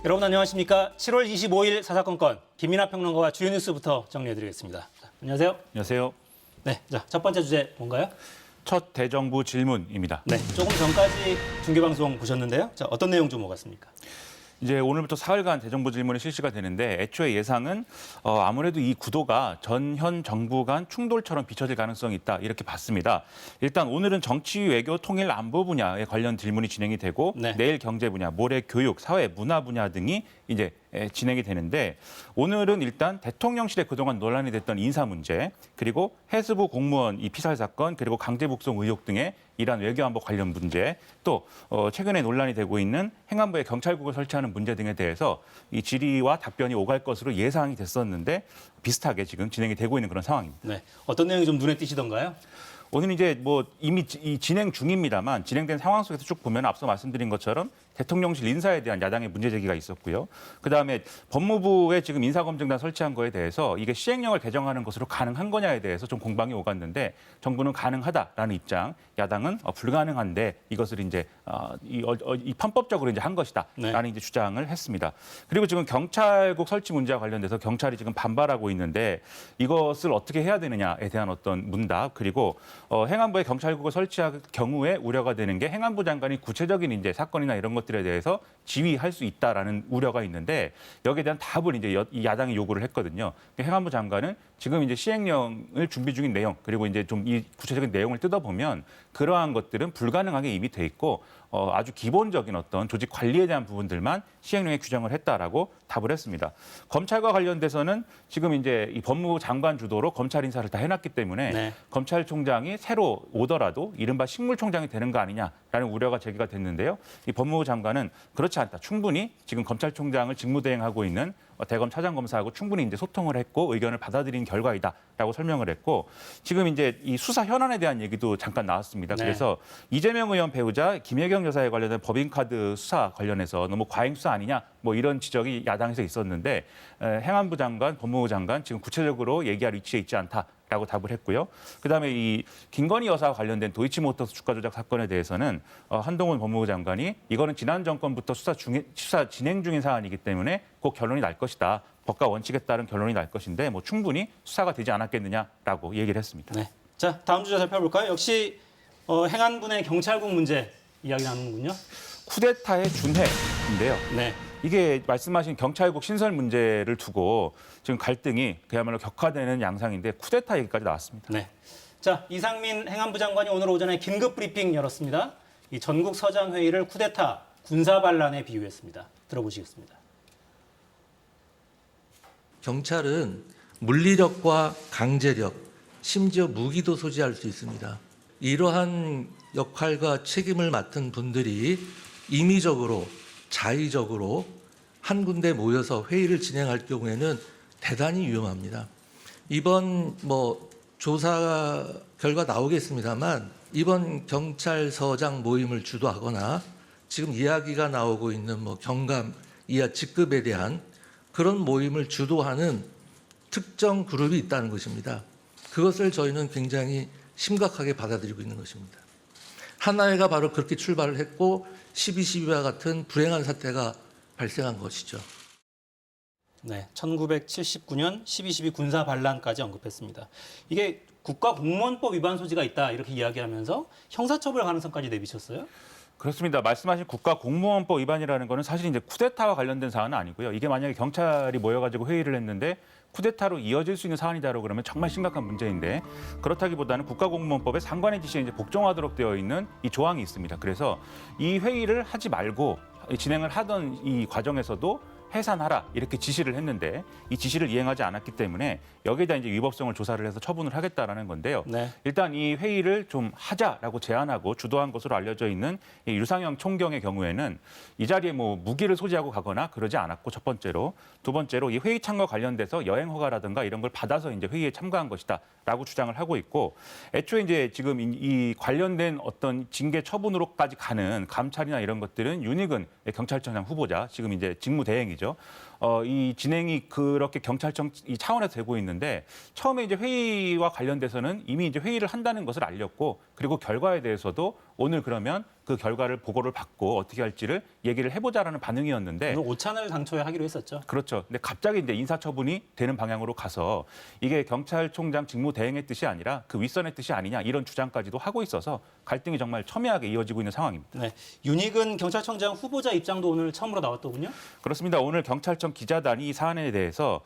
여러분 안녕하십니까? 7월 25일 사사건건 김민하 평론가와 주요 뉴스부터 정리해드리겠습니다. 자, 안녕하세요. 안녕하세요. 네, 자, 첫 번째 주제 뭔가요? 첫 대정부 질문입니다. 네, 조금 전까지 중계방송 보셨는데요. 자, 어떤 내용 좀 오갔습니까? 이제 오늘부터 사흘간 대정부 질문이 실시가 되는데 애초에 예상은 아무래도 이 구도가 전현 정부 간 충돌처럼 비춰질 가능성이 있다 이렇게 봤습니다. 일단 오늘은 정치, 외교, 통일, 안보 분야에 관련 질문이 진행이 되고 네. 내일 경제 분야, 모레 교육, 사회, 문화 분야 등이 이제 진행이 되는데 오늘은 일단 대통령실에 그동안 논란이 됐던 인사 문제 그리고 해수부 공무원 이 피살 사건 그리고 강제 북송 의혹 등의 이란 외교안보 관련 문제 또 최근에 논란이 되고 있는 행안부에 경찰국을 설치하는 문제 등에 대해서 이 질의와 답변이 오갈 것으로 예상이 됐었는데 비슷하게 지금 진행이 되고 있는 그런 상황입니다. 네, 어떤 내용이 좀 눈에 띄시던가요? 오늘 이제 뭐 이미 진행 중입니다만 진행된 상황 속에서 쭉 보면 앞서 말씀드린 것처럼 대통령실 인사에 대한 야당의 문제 제기가 있었고요. 그다음에 법무부에 지금 인사검증단 설치한 거에 대해서 이게 시행령을 개정하는 것으로 가능한 거냐에 대해서 좀 공방이 오갔는데 정부는 가능하다라는 입장, 야당은 불가능한데 이것을 이제 이 편법적으로 이제 한 것이다라는 네. 이제 주장을 했습니다. 그리고 지금 경찰국 설치 문제와 관련돼서 경찰이 지금 반발하고 있는데 이것을 어떻게 해야 되느냐에 대한 어떤 문답 그리고 행안부에 경찰국을 설치할 경우에 우려가 되는 게 행안부 장관이 구체적인 이제 사건이나 이런 것들에 대해서 지휘할 수 있다라는 우려가 있는데 여기에 대한 답을 이제 이 야당이 요구를 했거든요. 행안부 장관은 지금 이제 시행령을 준비 중인 내용 그리고 이제 좀 이 구체적인 내용을 뜯어보면 그러한 것들은 불가능하게 이미 돼 있고 아주 기본적인 어떤 조직 관리에 대한 부분들만 시행령에 규정을 했다라고 답을 했습니다. 검찰과 관련돼서는 지금 이제 이 법무부 장관 주도로 검찰 인사를 다 해놨기 때문에 네. 검찰총장이 새로 오더라도 이른바 식물총장이 되는 거 아니냐라는 우려가 제기가 됐는데요. 이 법무부 장관은 그렇지 않다. 충분히 지금 검찰총장을 직무대행하고 있는 대검 차장검사하고 충분히 이제 소통을 했고 의견을 받아들인 결과이다라고 설명을 했고 지금 이제 이 수사 현안에 대한 얘기도 잠깐 나왔습니다. 네. 그래서 이재명 의원 배우자 김혜경 여사에 관련된 법인카드 수사 관련해서 너무 과잉 수사 아니냐 뭐 이런 지적이 야당에서 있었는데 행안부 장관, 법무부 장관 지금 구체적으로 얘기할 위치에 있지 않다라고 답을 했고요. 그다음에 이 김건희 여사와 관련된 도이치모터스 주가 조작 사건에 대해서는 한동훈 법무부 장관이 이거는 지난 정권부터 수사 진행 중인 사안이기 때문에 곧 결론이 날 것이다. 법과 원칙에 따른 결론이 날 것인데 뭐 충분히 수사가 되지 않았겠느냐라고 얘기를 했습니다. 네. 자, 다음 주제 살펴볼까요? 역시 행안부 내 경찰국 문제 이야기 나누는군요. 쿠데타의 준해인데요. 네. 이게 말씀하신 경찰국 신설 문제를 두고 지금 갈등이 그야말로 격화되는 양상인데 쿠데타 얘기까지 나왔습니다. 네. 자, 이상민 행안부 장관이 오늘 오전에 긴급 브리핑 열었습니다. 이 전국 서장 회의를 쿠데타, 군사 반란에 비유했습니다. 들어보시겠습니다. 경찰은 물리력과 강제력, 심지어 무기도 소지할 수 있습니다. 이러한 역할과 책임을 맡은 분들이 임의적으로, 자의적으로 한 군데 모여서 회의를 진행할 경우에는 대단히 위험합니다. 이번 조사 결과 나오겠습니다만 이번 경찰서장 모임을 주도하거나 지금 이야기가 나오고 있는 경감 이하 직급에 대한 그런 모임을 주도하는 특정 그룹이 있다는 것입니다. 그것을 저희는 굉장히 심각하게 받아들이고 있는 것입니다. 하나회가 바로 그렇게 출발을 했고 12.12와 같은 불행한 사태가 발생한 것이죠. 네, 1979년 12.12 군사 반란까지 언급했습니다. 이게 국가공무원법 위반 소지가 있다 이렇게 이야기하면서 형사처벌 가능성까지 내비쳤어요? 그렇습니다. 말씀하신 국가공무원법 위반이라는 거는 사실 이제 쿠데타와 관련된 사안은 아니고요. 이게 만약에 경찰이 모여가지고 회의를 했는데 쿠데타로 이어질 수 있는 사안이다라고 그러면 정말 심각한 문제인데 그렇다기보다는 국가공무원법에 상관의 지시에 이제 복종하도록 되어 있는 이 조항이 있습니다. 그래서 이 회의를 하지 말고 진행을 하던 이 과정에서도 해산하라 이렇게 지시를 했는데 이 지시를 이행하지 않았기 때문에 여기에다 이제 위법성을 조사를 해서 처분을 하겠다라는 건데요. 네. 일단 이 회의를 좀 하자라고 제안하고 주도한 것으로 알려져 있는 이 유상영 총경의 경우에는 이 자리에 무기를 소지하고 가거나 그러지 않았고 첫 번째로 두 번째로 이 회의 참가 관련돼서 여행 허가라든가 이런 걸 받아서 이제 회의에 참가한 것이다라고 주장을 하고 있고 애초에 이제 지금 이 관련된 어떤 징계 처분으로까지 가는 감찰이나 이런 것들은 윤익은 경찰청장 후보자 지금 이제 직무대행이죠. 이 진행이 그렇게 경찰청 이 차원에서 되고 있는데 처음에 이제 회의와 관련돼서는 이미 이제 회의를 한다는 것을 알렸고 그리고 결과에 대해서도 오늘 그러면 그 결과를 보고를 받고 어떻게 할지를 얘기를 해보자라는 반응이었는데 오늘 오찬을 당초에 하기로 했었죠. 그렇죠. 근데 갑자기 이제 인사처분이 되는 방향으로 가서 이게 경찰총장 직무대행의 뜻이 아니라 그 윗선의 뜻이 아니냐 이런 주장까지도 하고 있어서 갈등이 정말 첨예하게 이어지고 있는 상황입니다. 네, 윤익은 경찰청장 후보자 입장도 오늘 처음으로 나왔더군요. 그렇습니다. 오늘 경찰청 기자단이 이 사안에 대해서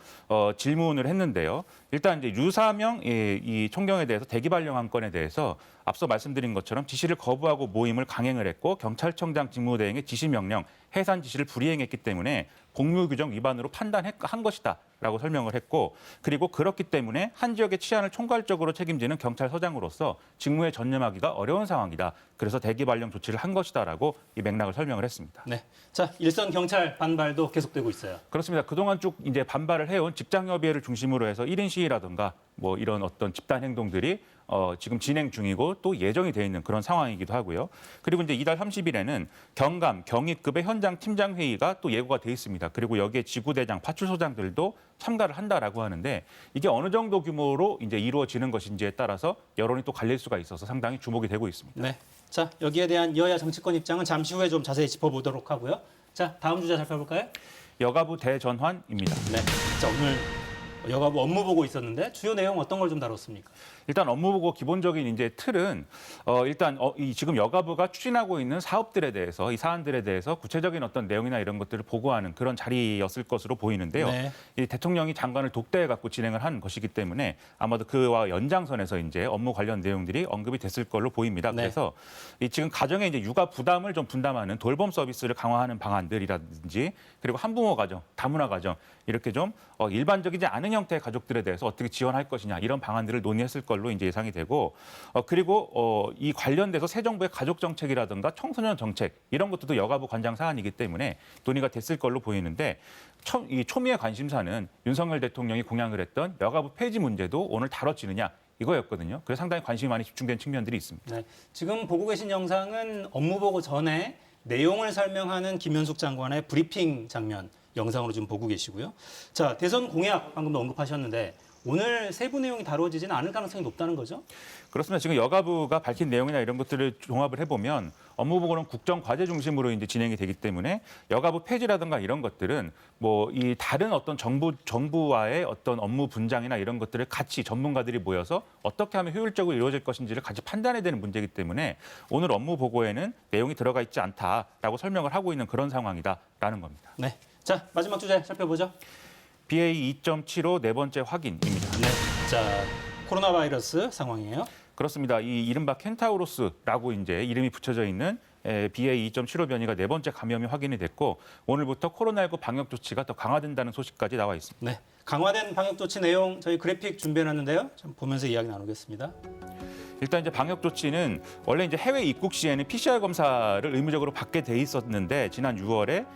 질문을 했는데요. 일단 이제 유사명 이 총경에 대해서 대기 발령한 건에 대해서 앞서 말씀드린 것처럼 지시를 거부하고 모임을 강행을 했고 경찰청장 직무대행의 지시 명령 해산 지시를 불이행했기 때문에 공무규정 위반으로 판단한 것이다라고 설명을 했고 그리고 그렇기 때문에 한 지역의 치안을 총괄적으로 책임지는 경찰서장으로서 직무에 전념하기가 어려운 상황이다. 그래서 대기 발령 조치를 한 것이다라고 이 맥락을 설명을 했습니다. 네, 자 일선 경찰 반발도 계속되고 있어요. 그렇습니다. 그동안 쭉 이제 반발을 해온 직장협의회를 중심으로 해서 1인 시위라든가 뭐 이런 어떤 집단 행동들이 지금 진행 중이고 또 예정이 돼 있는 그런 상황이기도 하고요. 그리고 이제 이달 30일에는 경감, 경위급의 현장 팀장 회의가 또 예고가 돼 있습니다. 그리고 여기에 지구대장, 파출소장들도 참가를 한다라고 하는데 이게 어느 정도 규모로 이제 이루어지는 것인지에 따라서 여론이 또 갈릴 수가 있어서 상당히 주목이 되고 있습니다. 네, 자 여기에 대한 여야 정치권 입장은 잠시 후에 좀 자세히 짚어보도록 하고요. 자 다음 주제 살펴볼까요? 여가부 대전환입니다. 네, 자 오늘 여가부 업무 보고 있었는데 주요 내용 어떤 걸 좀 다뤘습니까? 일단 업무 보고 기본적인 이제 틀은 일단 이 지금 여가부가 추진하고 있는 사업들에 대해서 이 사안들에 대해서 구체적인 어떤 내용이나 이런 것들을 보고하는 그런 자리였을 것으로 보이는데요. 네. 이 대통령이 장관을 독대해 갖고 진행을 한 것이기 때문에 아마도 그와 연장선에서 이제 업무 관련 내용들이 언급이 됐을 걸로 보입니다. 네. 그래서 이 지금 가정의 이제 육아 부담을 좀 분담하는 돌봄 서비스를 강화하는 방안들이라든지 그리고 한부모 가정, 다문화 가정 이렇게 좀 일반적이지 않은 형태의 가족들에 대해서 어떻게 지원할 것이냐 이런 방안들을 논의했을 걸로 이제 예상이 되고 그리고 이 관련돼서 새 정부의 가족 정책이라든가 청소년 정책 이런 것들도 여가부 관장 사안이기 때문에 논의가 됐을 걸로 보이는데 이 초미의 관심사는 윤석열 대통령이 공약을 했던 여가부 폐지 문제도 오늘 다뤄지느냐 이거였거든요. 그래서 상당히 관심이 많이 집중된 측면들이 있습니다. 네, 지금 보고 계신 영상은 업무 보고 전에 내용을 설명하는 김현숙 장관의 브리핑 장면 영상으로 지금 보고 계시고요. 자, 대선 공약 방금도 언급하셨는데 오늘 세부 내용이 다뤄지지는 않을 가능성이 높다는 거죠? 그렇습니다. 지금 여가부가 밝힌 내용이나 이런 것들을 종합을 해보면 업무 보고는 국정 과제 중심으로 이제 진행이 되기 때문에 여가부 폐지라든가 이런 것들은 뭐 이 다른 어떤 정부와의 어떤 업무 분장이나 이런 것들을 같이 전문가들이 모여서 어떻게 하면 효율적으로 이루어질 것인지를 같이 판단해야 되는 문제이기 때문에 오늘 업무 보고에는 내용이 들어가 있지 않다라고 설명을 하고 있는 그런 상황이다라는 겁니다. 네. 자, 마지막 주제 살펴보죠. BA 2.75 네 번째 확인입니다. 네. 자, 코로나 바이러스 상황이에요. 그렇습니다. 이 이른바 켄타우로스라고 이제 이름이 붙여져 있는 BA 2.75 변이가 네 번째 감염이 확인이 됐고 오늘부터 코로나19 방역 조치가 더 강화된다는 소식까지 나와 있습니다. 네. 강화된 방역 조치 내용 저희 그래픽 준비해놨는데요. 좀 보면서 이야기 나누겠습니다. 일단 이제 방역 조치는 원래 이제 해외 입국 시에는 PCR 검사를 의무적으로 받게 돼 있었는데 지난 6월에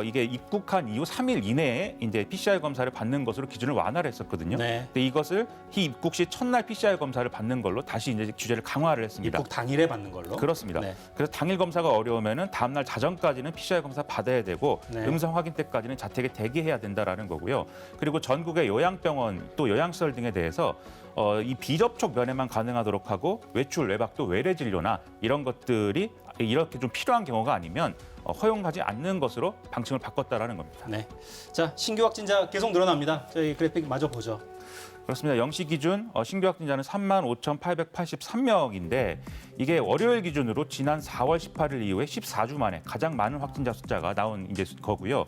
이게 입국한 이후 3일 이내에 이제 PCR 검사를 받는 것으로 기준을 완화를 했었거든요. 네. 근데 이것을 입국 시 첫날 PCR 검사를 받는 걸로 다시 이제 규제를 강화를 했습니다. 입국 당일에 받는 걸로. 그렇습니다. 네. 그래서 당일 검사가 어려우면은 다음날 자정까지는 PCR 검사 받아야 되고 네. 음성 확인 때까지는 자택에 대기해야 된다라는 거고요. 그리고 전국의 요양병원 또 요양시설 등에 대해서 이 비접촉 면회만 가능하도록 하고 외출, 외박 또 외래 진료나 이런 것들이 이렇게 좀 필요한 경우가 아니면 허용하지 않는 것으로 방침을 바꿨다라는 겁니다. 네. 자, 신규 확진자 계속 늘어납니다. 저희 그래픽 마저 보죠. 그렇습니다. 0시 기준 신규 확진자는 35,883명인데 이게 월요일 기준으로 지난 4월 18일 이후에 14주 만에 가장 많은 확진자 숫자가 나온 이제 거고요.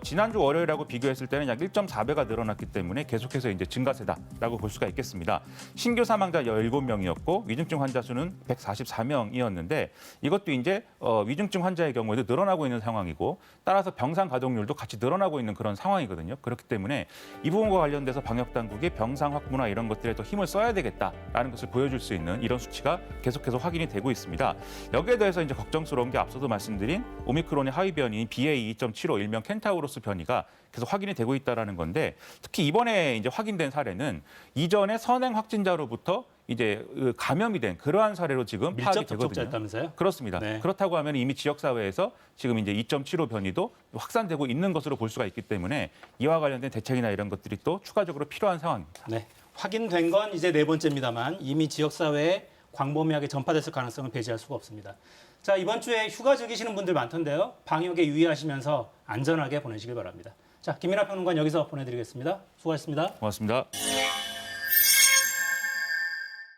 지난주 월요일하고 비교했을 때는 약 1.4배가 늘어났기 때문에 계속해서 이제 증가세다라고 볼 수가 있겠습니다. 신규 사망자 17명이었고 위중증 환자 수는 144명이었는데 이것도 이제 위중증 환자의 경우에도 늘어나고 있는 상황이고 따라서 병상 가동률도 같이 늘어나고 있는 그런 상황이거든요. 그렇기 때문에 이 부분과 관련돼서 방역 당국이 병상 확보나 이런 것들에 더 힘을 써야 되겠다라는 것을 보여줄 수 있는 이런 수치가 계속해서 확인이 되고 있습니다. 여기에 대해서 이제 걱정스러운 게 앞서도 말씀드린 오미크론의 하위 변이인 BA 2.75 일명 켄타우로스 변이가 계속 확인이 되고 있다라는 건데 특히 이번에 이제 확인된 사례는 이전에 선행 확진자로부터 이제 감염이 된 그러한 사례로 지금 파악이 밀접 되거든요. 접촉자였다면서요? 그렇습니다. 네. 그렇다고 하면 이미 지역 사회에서 지금 이제 2.75 변이도 확산되고 있는 것으로 볼 수가 있기 때문에 이와 관련된 대책이나 이런 것들이 또 추가적으로 필요한 상황입니다. 네. 확인된 건 이제 네 번째입니다만 이미 지역 사회에 광범위하게 전파됐을 가능성은 배제할 수가 없습니다. 자, 이번 주에 휴가 즐기시는 분들 많던데요. 방역에 유의하시면서 안전하게 보내시길 바랍니다. 자, 김민하 평론가는 여기서 보내드리겠습니다. 수고하셨습니다. 고맙습니다.